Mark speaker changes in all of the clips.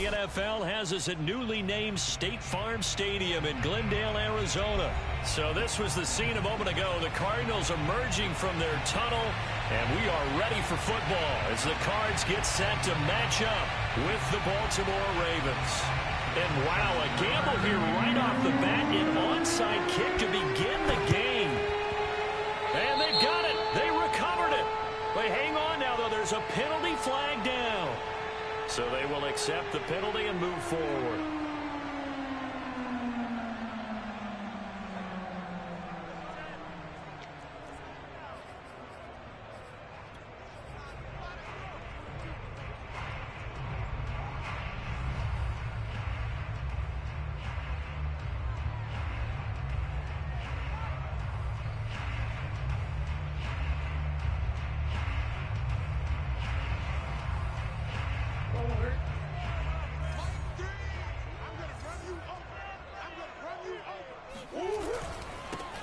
Speaker 1: the NFL has us at newly named State Farm Stadium in Glendale, Arizona. So this was the scene a moment ago. The Cardinals emerging from their tunnel, and we are ready for football as the Cards get set to match up with the Baltimore Ravens. And wow, a gamble here right off the bat, an onside kick to begin the game. And they've got it. They recovered it. But hang on now, though. There's a penalty flag down. So they will accept the penalty and move forward.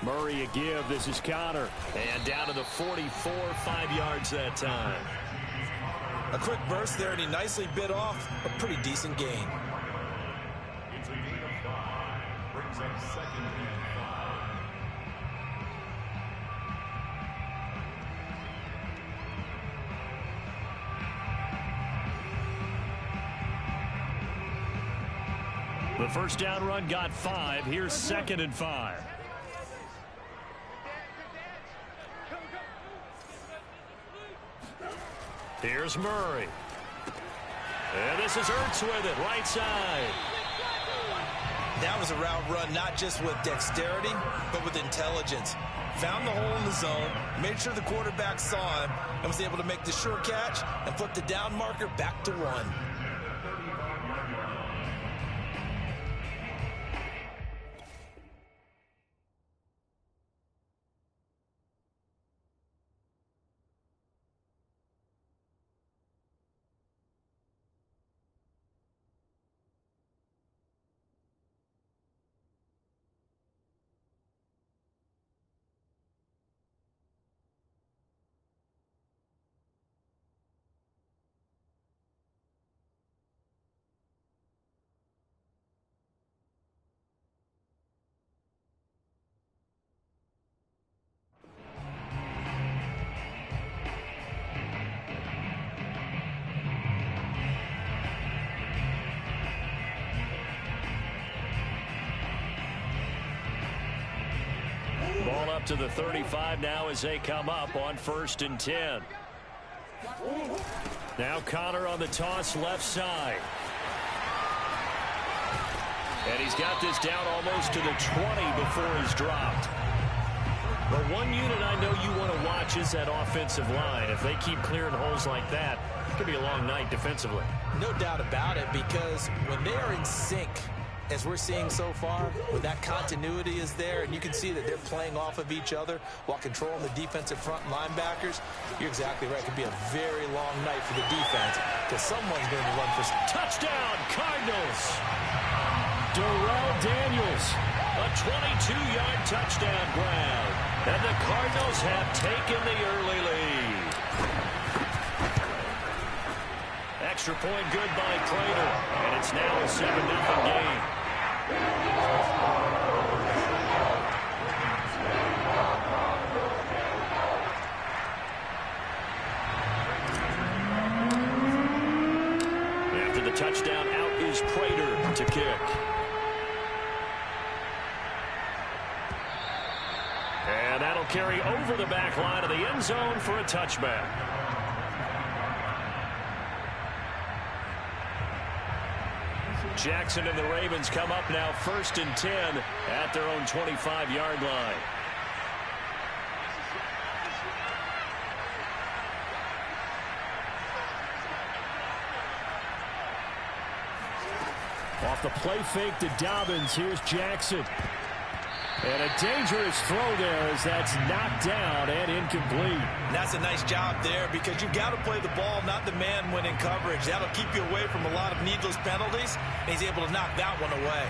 Speaker 1: Murray a give. This is Connor. And down to the 44, 5 yards that time.
Speaker 2: A quick burst there, and he nicely bit off a pretty decent gain.
Speaker 3: It's a gain of 5. Brings up 2nd and 5.
Speaker 1: The first down run got 5. Here's 2nd and 5. Here's Murray. And this is Ertz with it, right side.
Speaker 2: That was a route run, not just with dexterity, but with intelligence. Found the hole in the zone, made sure the quarterback saw him, and was able to make the sure catch and put the down marker back to 1.
Speaker 1: Ball up to the 35 now as they come up on 1st and 10. Now Connor on the toss left side. And he's got this down almost to the 20 before he's dropped. But one unit I know you want to watch is that offensive line. If they keep clearing holes like that, it could be a long night defensively.
Speaker 2: No doubt about it, because when they are in sync, as we're seeing so far, when that continuity is there, and you can see that they're playing off of each other while controlling the defensive front linebackers, you're exactly right. It could be a very long night for the defense because someone's going to run for
Speaker 1: touchdown, Cardinals. Darrell Daniels, a 22-yard touchdown grab, and the Cardinals have taken the early lead. Extra point good by Prater, and it's now a 7-0 game. After the touchdown, out is Prater to kick. And that'll carry over the back line of the end zone for a touchback. Jackson and the Ravens come up now 1st and 10 at their own 25-yard line. Off the play fake to Dobbins. Here's Jackson. And a dangerous throw there as that's knocked down and incomplete.
Speaker 2: And that's a nice job there because you've got to play the ball, not the man when in coverage. That'll keep you away from a lot of needless penalties, and he's able to knock that one away.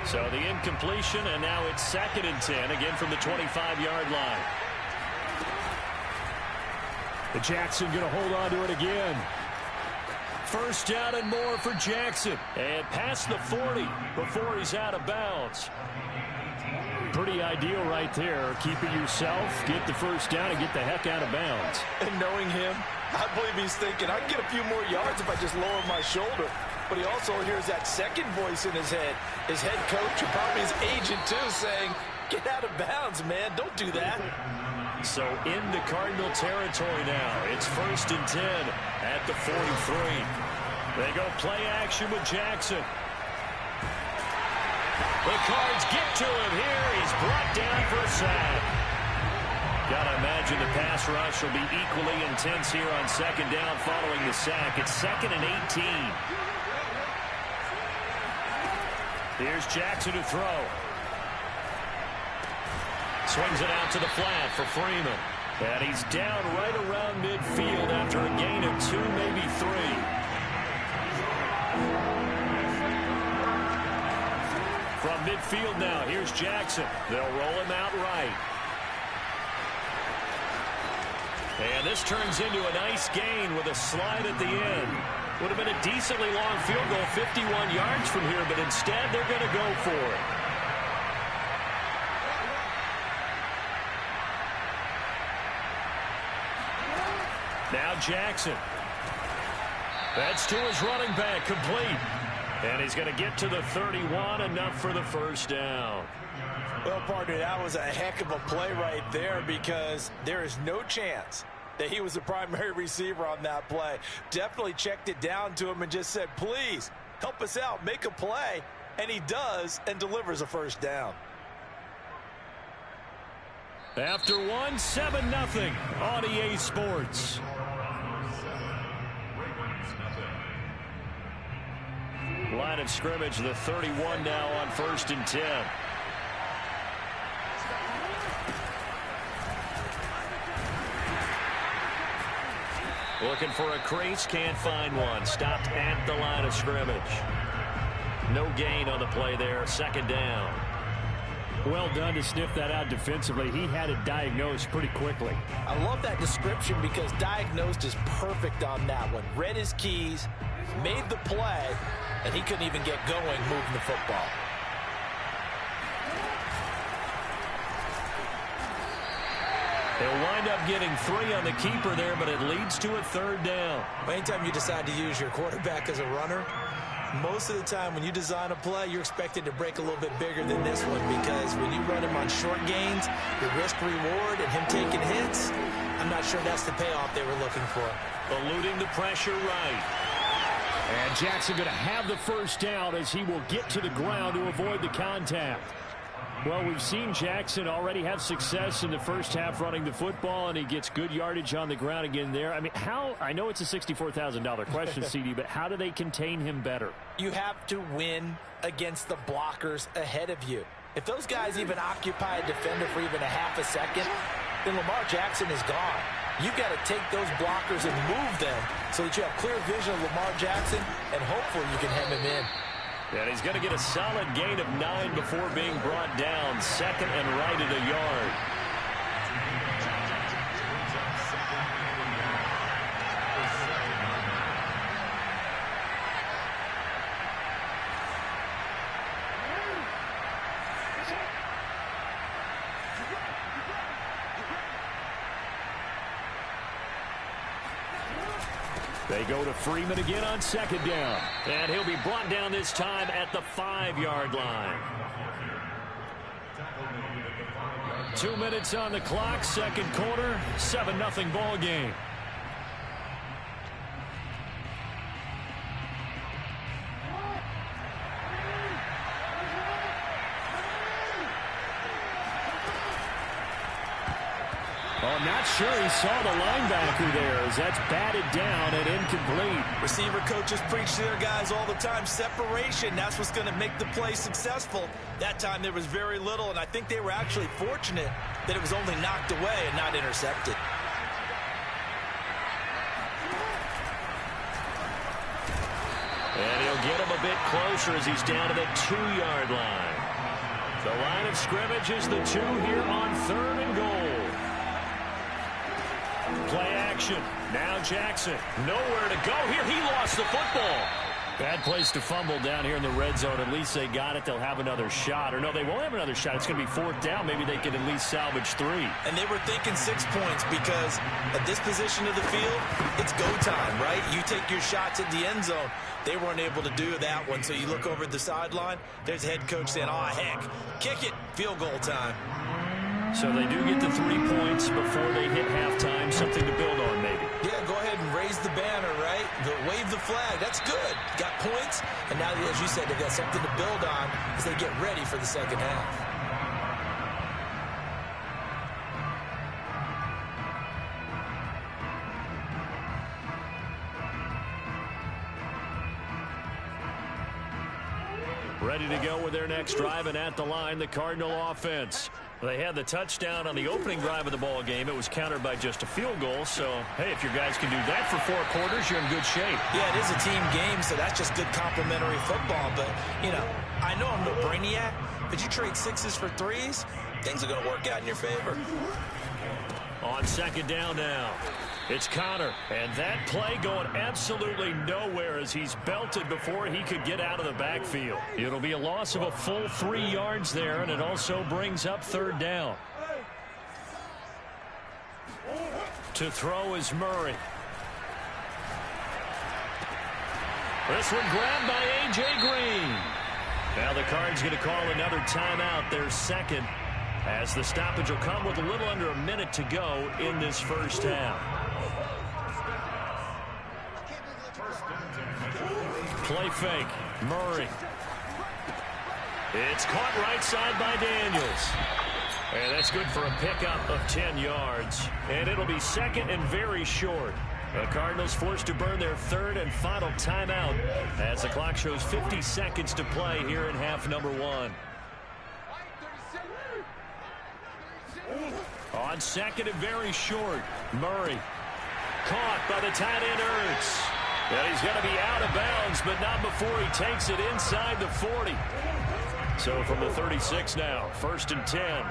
Speaker 1: So the incompletion, and now it's 2nd and 10, again from the 25-yard line. Jackson going to hold on to it again. First down and more for Jackson. And past the 40 before he's out of bounds. Pretty ideal right there. Keep it yourself, get the first down, and get the heck out of bounds.
Speaker 2: And knowing him, I believe he's thinking, I can get a few more yards if I just lower my shoulder. But he also hears that second voice in his head. His head coach, or probably his agent too, saying, get out of bounds, man. Don't do that.
Speaker 1: So into Cardinal territory now. It's 1st and 10 at the 43. They go play action with Jackson. The Cards get to him here. He's brought down for a sack. Gotta imagine the pass rush will be equally intense here on 2nd down following the sack. It's 2nd and 18. Here's Jackson to throw. Swings it out to the flat for Freeman. And he's down right around midfield after a gain of 2, maybe 3. From midfield now, here's Jackson. They'll roll him out right. And this turns into a nice gain with a slide at the end. Would have been a decently long field goal, 51 yards from here, but instead they're going to go for it. Now Jackson. That's to his running back, complete. And he's going to get to the 31, enough for the first down.
Speaker 2: Well, partner, that was a heck of a play right there because there is no chance that he was the primary receiver on that play. Definitely checked it down to him and just said, please, help us out, make a play. And he does and delivers a first down.
Speaker 1: After 1, 7-0 on EA Sports. Line of scrimmage, the 31 now on 1st and 10. Looking for a crease, can't find one. Stopped at the line of scrimmage. No gain on the play there, 2nd down.
Speaker 4: Well done to sniff that out defensively. He had it diagnosed pretty quickly.
Speaker 2: I love that description because diagnosed is perfect on that one. Read his keys, made the play, and he couldn't even get going moving the football.
Speaker 1: They'll wind up getting 3 on the keeper there, but it leads to a 3rd down.
Speaker 2: Anytime you decide to use your quarterback as a runner, most of the time when you design a play, you're expected to break a little bit bigger than this one because when you run him on short gains, the risk-reward and him taking hits, I'm not sure that's the payoff they were looking for.
Speaker 1: Eluding the pressure right.
Speaker 4: And Jackson going to have the first down as he will get to the ground to avoid the contact. Well, we've seen Jackson already have success in the first half running the football, and he gets good yardage on the ground again there. I mean, I know it's a $64,000 question, CD, but how do they contain him better?
Speaker 2: You have to win against the blockers ahead of you. If those guys even occupy a defender for even a half a second, then Lamar Jackson is gone. You've got to take those blockers and move them so that you have clear vision of Lamar Jackson, and hopefully you can hem him in.
Speaker 1: And he's going to get a solid gain of 9 before being brought down. 2nd and right at a yard. They go to Freeman again on 2nd down. And he'll be brought down this time at the 5-yard line. 2 minutes on the clock, 2nd quarter, 7-0 ball game. Oh, not sure he saw the linebacker there as that's batted down and incomplete.
Speaker 2: Receiver coaches preach to their guys all the time. Separation, that's what's going to make the play successful. That time there was very little, and I think they were actually fortunate that it was only knocked away and not intercepted.
Speaker 1: And he'll get him a bit closer as he's down to the 2-yard line. The line of scrimmage is the 2 here on 3rd and goal. Play action. action. Now Jackson, nowhere to go here. He lost the football. Bad place to fumble down here in the red zone. At least they got it. They'll have another shot. Or no, they won't have another shot. It's going to be 4th down. Maybe they can at least salvage 3.
Speaker 2: And they were thinking 6 points because at this position of the field, it's go time, right? You take your shots at the end zone. They weren't able to do that one. So you look over at the sideline. There's the head coach saying, oh, heck, kick it. Field goal time.
Speaker 1: So they do get the 3 points before they hit halftime. Something to build on, maybe.
Speaker 2: Yeah, go ahead and raise the banner, right? Wave the flag. That's good. Got points. And now, as you said, they've got something to build on as they get ready for the second half.
Speaker 1: Ready to go with their next drive, and at the line, the Cardinal offense. They had the touchdown on the opening drive of the ball game. It was countered by just a field goal. So, hey, if your guys can do that for 4 quarters, you're in good shape.
Speaker 2: Yeah, it is a team game, so that's just good complementary football. But, you know, I know I'm no brainiac, but you trade 6s for 3s, things are going to work out in your favor.
Speaker 1: On second down now, it's Connor. And that play going absolutely nowhere as he's belted before he could get out of the backfield. It'll be a loss of a full 3 yards there, and it also brings up 3rd down. To throw is Murray. This one grabbed by A.J. Green. Now the Cards going to call another timeout, their second, as the stoppage will come with a little under a minute to go in this first half. Play fake. Murray. It's caught right side by Daniels. And that's good for a pickup of 10 yards. And it'll be second and very short. The Cardinals forced to burn their 3rd and final timeout as the clock shows 50 seconds to play here in half number 1. On second and very short, Murray. Caught by the tight end Ertz. And he's going to be out of bounds, but not before he takes it inside the 40. So from the 36 now, 1st and 10.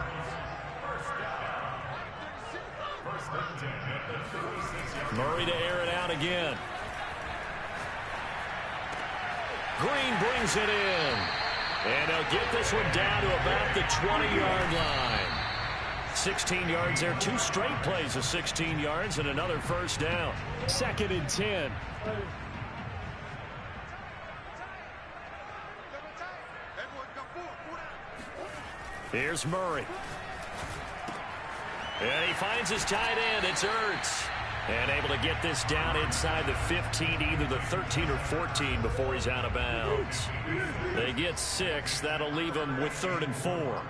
Speaker 1: Murray to air it out again. Green brings it in. And they'll get this one down to about the 20-yard line. 16 yards there, 2 straight plays of 16 yards and another first down. 2nd and 10. Here's Murray. And he finds his tight end. It's Ertz. And able to get this down inside the 15, either the 13 or 14 before he's out of bounds. They get 6. That'll leave him with 3rd and 4.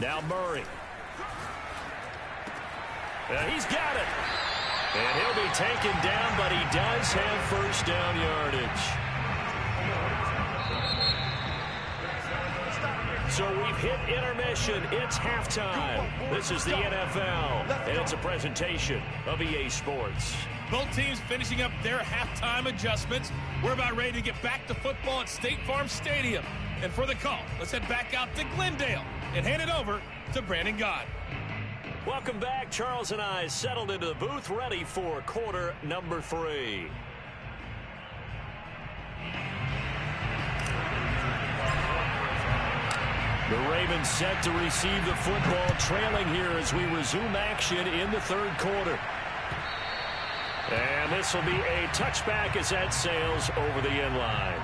Speaker 1: Now Murray. He's got it. And he'll be taken down, but he does have first down yardage. So we've hit intermission. It's halftime. This is the NFL, and it's a presentation of EA Sports.
Speaker 5: Both teams finishing up their halftime adjustments. We're about ready to get back to football at State Farm Stadium. And for the call, let's head back out to Glendale and hand it over to Brandon Gott.
Speaker 1: Welcome back. Charles and I settled into the booth, ready for quarter number 3. The Ravens set to receive the football, trailing here as we resume action in the 3rd quarter. And this will be a touchback as that sails over the end line.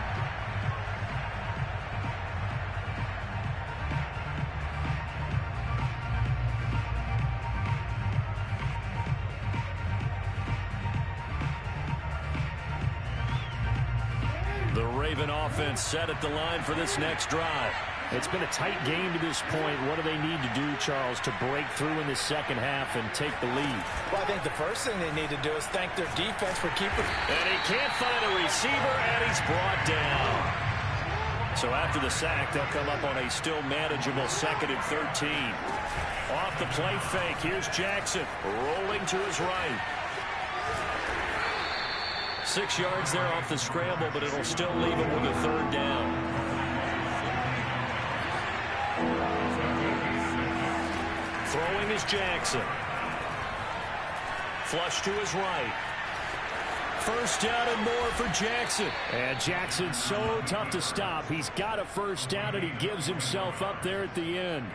Speaker 1: The Raven offense set at the line for this next drive.
Speaker 4: It's been a tight game to this point. What do they need to do, Charles, to break through in the second half and take the lead?
Speaker 2: Well, I think the first thing they need to do is thank their defense for keeping.
Speaker 1: And he can't find a receiver, and he's brought down. So after the sack, they'll come up on a still manageable 2nd and 13. Off the play fake, here's Jackson rolling to his right. 6 yards there off the scramble, but it'll still leave him with a 3rd down. Throwing is Jackson. Flush to his right. First down and more for Jackson.
Speaker 4: And Jackson's so tough to stop. He's got a first down, and he gives himself up there at the end.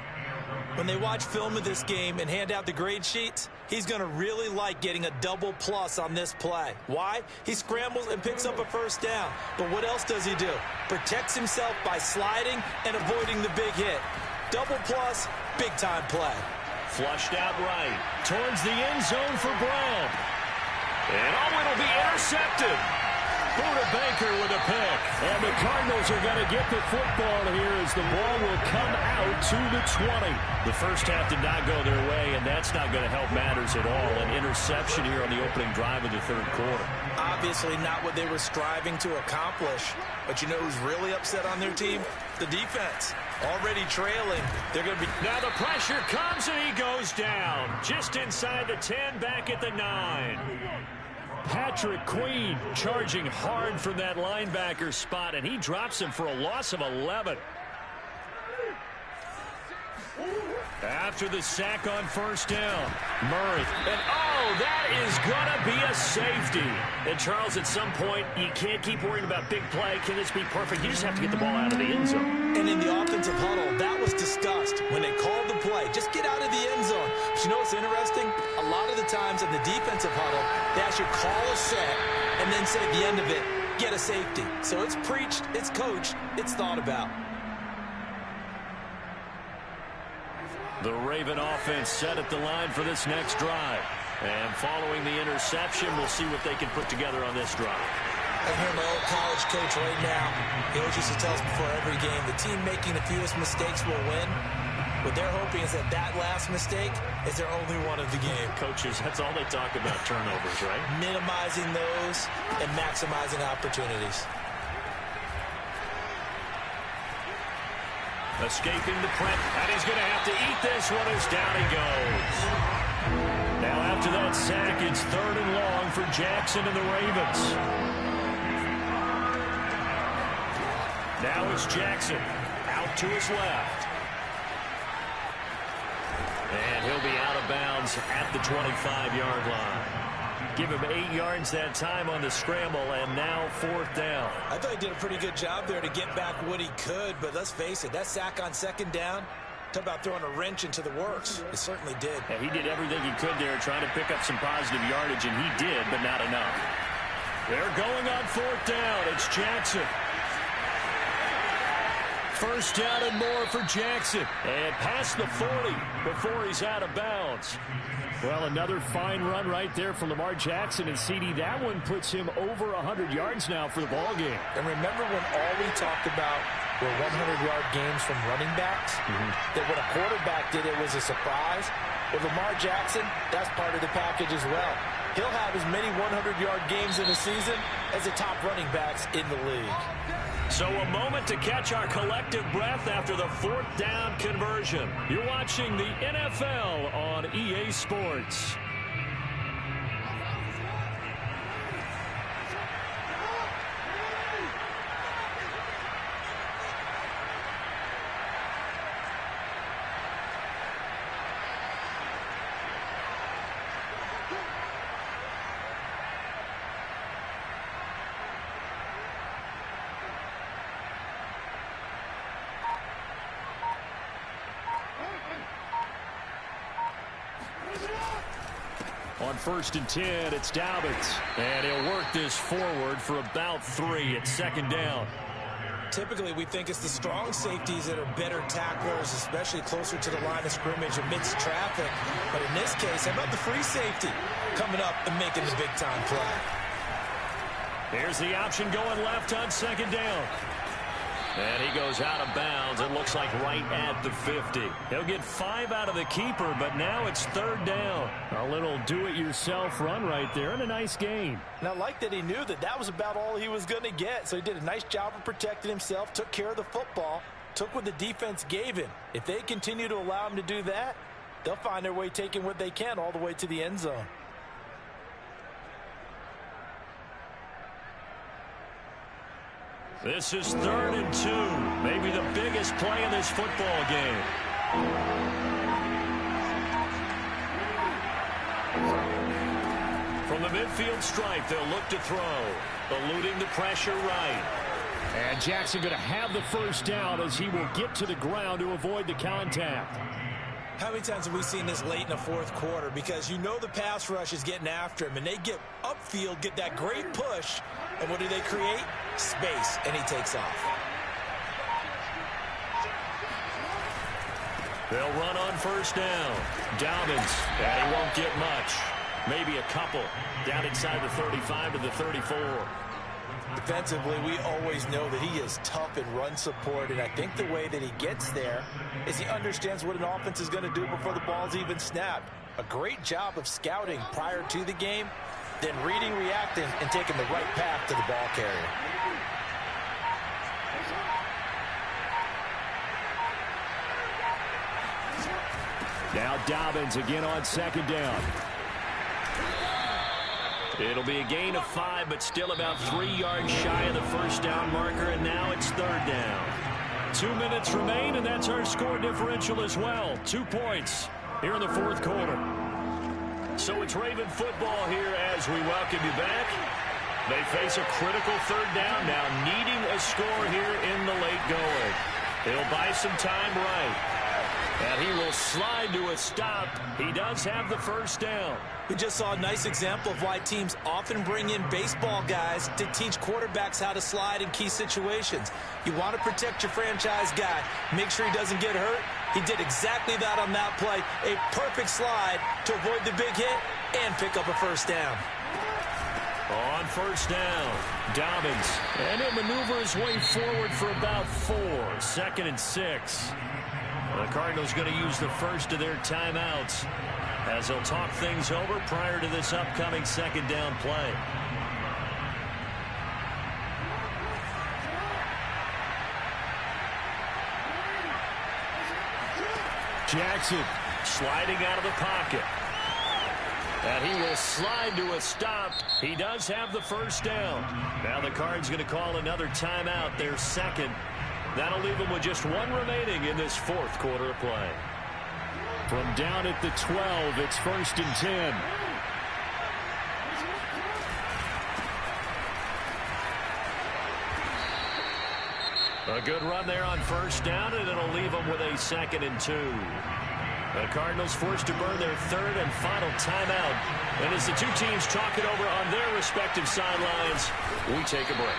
Speaker 2: When they watch film of this game and hand out the grade sheets, he's going to really like getting a double plus on this play. Why? He scrambles and picks up a first down. But what else does he do? Protects himself by sliding and avoiding the big hit. Double plus, big-time play.
Speaker 1: Flushed out right. Towards the end zone for Brown. And it'll be intercepted. Buda Baker with a pick.
Speaker 4: And the Cardinals are going to get the football here as the ball will come out to the 20.
Speaker 1: The first half did not go their way, and that's not going to help matters at all. An interception here on the opening drive of the third quarter.
Speaker 2: Obviously not what they were striving to accomplish. But you know who's really upset on their team? The defense. Already trailing. They're going to be...
Speaker 1: Now the pressure comes, and he goes down. Just inside the 10, back at the 9.
Speaker 4: Patrick Queen
Speaker 1: charging hard from that linebacker spot, and he drops him for a loss of 11. After the sack on first down, Murray. And, that is going to be a safety. And, Charles, at some point, you can't keep worrying about big play. Can this be perfect? You just have to get the ball out of the end zone.
Speaker 2: And in the offensive huddle, that was discussed when they called the play. Just get out of the end zone. But you know what's interesting? A lot of the times in the defensive huddle, they actually call a set and then say at the end of it, get a safety. So it's preached, it's coached, it's thought about.
Speaker 1: The Raven offense set at the line for this next drive. And following the interception, we'll see what they can put together on this drive.
Speaker 2: I hear my old college coach right now. He always used to tell us before every game, the team making the fewest mistakes will win. What they're hoping is that last mistake is their only one of the game.
Speaker 1: Coaches, that's all they talk about, turnovers, right?
Speaker 2: Minimizing those and maximizing opportunities.
Speaker 1: Escaping the print, and he's going to have to eat this one as down he goes. Now after that sack, it's 3rd and long for Jackson and the Ravens. Now it's Jackson out to his left. And he'll be out of bounds at the 25-yard line. Give him 8 yards that time on the scramble, and now 4th down.
Speaker 2: I thought he did a pretty good job there to get back what he could, but let's face it, that sack on 2nd down, talk about throwing a wrench into the works. It certainly did.
Speaker 1: Yeah, he did everything he could there, trying to pick up some positive yardage, and he did, but not enough. They're going on 4th down. It's Jackson. First down and more for Jackson. And past the 40 before he's out of bounds.
Speaker 4: Well, another fine run right there for Lamar Jackson, and CD, that one puts him over 100 yards now for the ball game.
Speaker 2: And remember when all we talked about were 100-yard games from running backs? That when a quarterback did it was a surprise? With Lamar Jackson, that's part of the package as well. He'll have as many 100-yard games in a season as the top running backs in the league.
Speaker 1: So a moment to catch our collective breath after the 4th down conversion. You're watching the NFL on EA Sports. On 1st and 10, it's Dobbins. And he'll work this forward for about 3 at 2nd down.
Speaker 2: Typically, we think it's the strong safeties that are better tacklers, especially closer to the line of scrimmage amidst traffic. But in this case, how about the free safety coming up and making the big-time play?
Speaker 1: Here's the option going left on 2nd down. And he goes out of bounds, it looks like right at the 50. He'll get 5 out of the keeper, but now it's 3rd down.
Speaker 4: A little do-it-yourself run right there, and a nice gain.
Speaker 2: And I like that he knew that was about all he was going to get, so he did a nice job of protecting himself, took care of the football, took what the defense gave him. If they continue to allow him to do that, they'll find their way taking what they can all the way to the end zone.
Speaker 1: This is 3rd and 2. Maybe the biggest play in this football game. From the midfield stripe, they'll look to throw. Eluding the pressure right.
Speaker 4: And Jackson going to have the first down as he will get to the ground to avoid the contact.
Speaker 2: How many times have we seen this late in the fourth quarter? Because you know the pass rush is getting after him, and they get upfield, get that great push, and what do they create? Space, and he takes off.
Speaker 1: They'll run on first down. Dobbins, and he won't get much. Maybe a couple. Down inside the 35 to the 34.
Speaker 2: Defensively, we always know that he is tough in run support, and I think the way that he gets there is he understands what an offense is going to do before the ball's even snapped. A great job of scouting prior to the game, then reading, reacting, and taking the right path to the ball carrier.
Speaker 4: Now Dobbins again on second down.
Speaker 1: It'll be a gain of 5, but still about 3 yards shy of the first down marker, and now it's third down. 2 minutes remain, and that's our score differential as well. 2 points here in the fourth quarter. So it's Raven football here as we welcome you back. They face a critical third down now, needing a score here in the late going. He'll buy some time right. And he will slide to a stop. He does have the first down.
Speaker 2: We just saw a nice example of why teams often bring in baseball guys to teach quarterbacks how to slide in key situations. You want to protect your franchise guy. Make sure he doesn't get hurt. He did exactly that on that play. A perfect slide to avoid the big hit and pick up a first down.
Speaker 1: On first down, Dobbins. And he'll maneuver his way forward for about 4. 2nd and 6. The Cardinals going to use the first of their timeouts as they'll talk things over prior to this upcoming second down play.
Speaker 4: Jackson
Speaker 1: sliding out of the pocket. And he will slide to a stop. He does have the first down. Now the Cards going to call another timeout, their second. That'll leave them with just 1 remaining in this fourth quarter of play.
Speaker 4: From down at the 12, it's 1st and 10.
Speaker 1: A good run there on first down, and it'll leave them with a 2nd and 2. The Cardinals forced to burn their third and final timeout. And as the two teams talk it over on their respective sidelines, we take a break.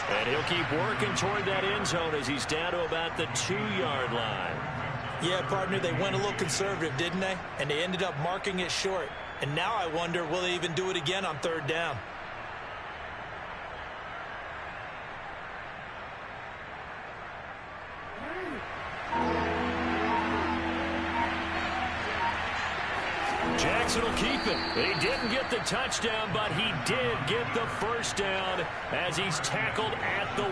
Speaker 1: And he'll keep working toward that end zone as he's down to about the 2-yard line.
Speaker 2: Yeah, partner, they went a little conservative, didn't they? And they ended up marking it short. And now I wonder, will they even do it again on third down?
Speaker 1: Jackson will keep it. He didn't get the touchdown, but he did get the first down as he's tackled at the 1.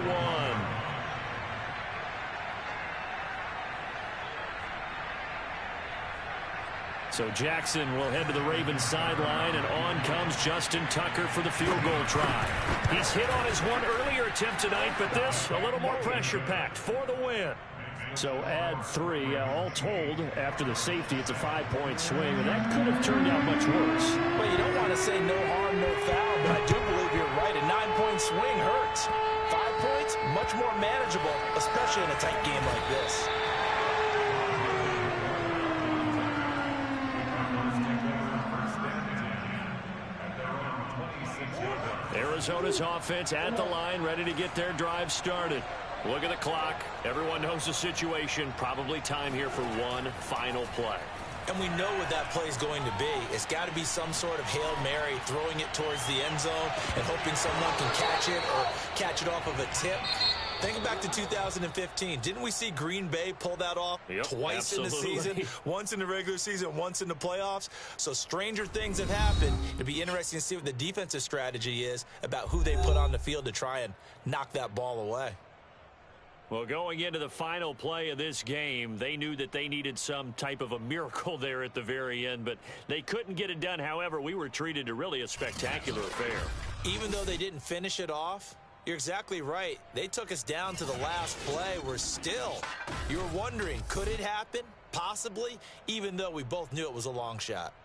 Speaker 1: So Jackson will head to the Ravens sideline, and on comes Justin Tucker for the field goal try. He's hit on his one earlier attempt tonight, but this a little more pressure-packed for the win.
Speaker 4: So add 3. All told, after the safety, it's a 5-point swing, and that could have turned out much worse.
Speaker 2: Well, you don't want to say no harm, no foul, but I do believe you're right. A 9-point swing hurts. 5 points, much more manageable, especially in a tight game like this.
Speaker 1: Arizona's offense at the line, ready to get their drive started. Look at the clock. Everyone knows the situation. Probably time here for one final play.
Speaker 2: And we know what that play is going to be. It's got to be some sort of Hail Mary, throwing it towards the end zone and hoping someone can catch it or catch it off of a tip. Think back to 2015. Didn't we see Green Bay pull that off twice in the season? Once in the regular season, once in the playoffs. So stranger things have happened. It'll be interesting to see what the defensive strategy is about who they put on the field to try and knock that ball away.
Speaker 1: Well, going into the final play of this game, they knew that they needed some type of a miracle there at the very end, but they couldn't get it done. However, we were treated to really a spectacular affair.
Speaker 2: Even though they didn't finish it off, you're exactly right. They took us down to the last play. We're still, you were wondering, could it happen? Possibly, even though we both knew it was a long shot.